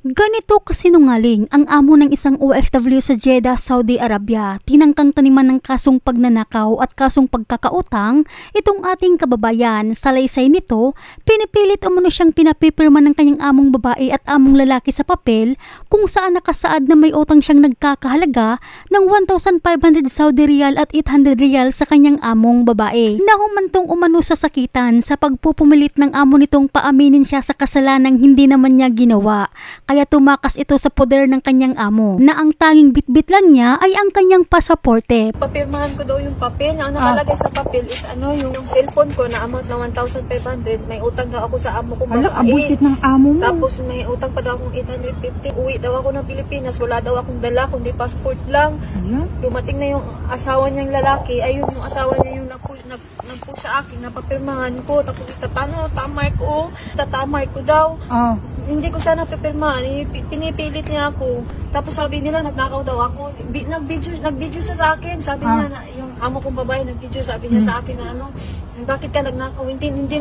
Ganito kasinungaling ang amo ng isang OFW sa Jeddah, Saudi Arabia. Tinangkang taniman ng kasong pagnanakaw at kasong pagkakautang itong ating kababayan. Sa laysay nito, pinipilit umano siyang pinapipirma ng kanyang among babae at among lalaki sa papel kung saan nakasaad na may utang siyang nagkakahalaga ng 1,500 Saudi Riyal at 800 Riyal sa kanyang among babae. Nahumantong umano sa sakitan sa pagpupumilit ng amo nitong paaminin siya sa kasalanang hindi naman niya ginawa. Kaya tumakas ito sa poder ng kanyang amo na ang tanging bitbit lang niya ay ang kanyang pasaporte. Papirmahan ko daw yung papel. Ang nakalagay sa papel is yung cellphone ko na amount na 1,500. May utang daw ako sa amo ko. Ala, abusit ng amo mo. Tapos may utang pa daw akong 850. Uwi daw ako ng Pilipinas. Wala daw akong dala kundi passport lang. Ala? Dumating na yung asawa niyang lalaki. Ayun yung asawa niya yung nagpo sa akin na papirmahan ko. Tapos tatamay ko daw. Hindi ko sana pipirmahan, pinipilit niya ako. Tapos sabi nila nagnakaw daw ako. Nag-video siya sa akin. Sabi niya na yung amo kong babae nag-video, sabi niya sa akin na bakit ka nagnakaw? Hindi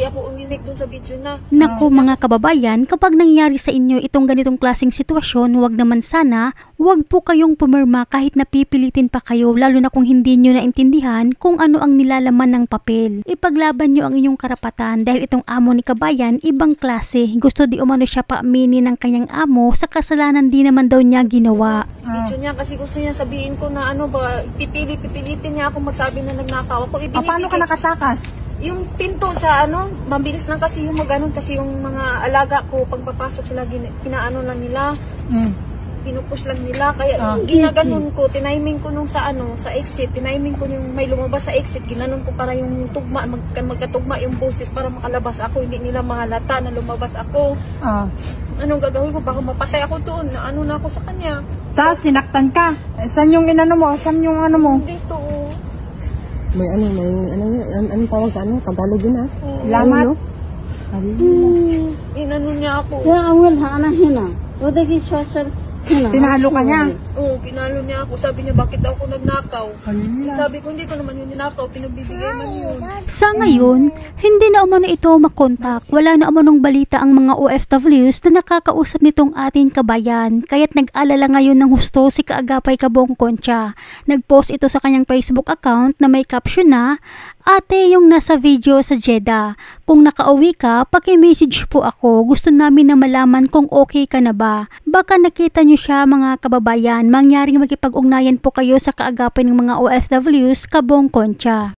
ako uminig dun sa video na. Naku mga kababayan, kapag nangyari sa inyo itong ganitong klaseng sitwasyon, wag naman sana, wag po kayong pumirma kahit napipilitin pa kayo, lalo na kung hindi nyo naintindihan kung ano ang nilalaman ng papel. Ipaglaban nyo ang inyong karapatan dahil itong amo ni kabayan, ibang klase. Gusto di umano siya paaminin ng kanyang amo sa kasalanan di naman daw niya ginawa. Video niya kasi gusto niya sabihin ko na pipilitin niya ako magsabi na nagnakaw ako. Paano ka nakatakas? Yung pinto sa mabilis lang kasi yung kasi yung mga alaga ko pagpapasok sila kinaano lang nila. Pinupush lang nila kaya ginaganon ko, tiniming ko nung sa exit, tiniming ko yung may lumabas sa exit, ginanon ko para yung tugma magkatugma yung boses para makalabas ako, hindi nila mahalata na lumabas ako. Anong gagawin ko? Baka mapatay ako doon, na ako sa kanya. Sinaktan ka. Saan yung inano mo? Saan yung ano mo? Dito. May tawag sa Tagalog yun Lamat. Inano niya ako. Tinalo ka niya? Oo, kinalo niya ako. Sabi niya, bakit daw ako nagnakaw? Sabi ko, hindi ko naman yun ninakaw. Pinagbibigay man yun. Sa ngayon, hindi na umano ito makontak. Wala na umanong balita ang mga OFWs na nakakausap nitong ating kabayan. Kaya't nag-alala ngayon ng husto si Kaagapay Kabong Concha. Nag-post ito sa kanyang Facebook account na may caption na, "Ate, yung nasa video sa Jeddah. Kung nakauwi ka, paki-message po ako. Gusto namin na malaman kung okay ka na ba. Baka nakita nyo siya mga kababayan. Mangyaring makipag-ugnayan po kayo sa kaagapay ng mga OFWs Kabong Concha."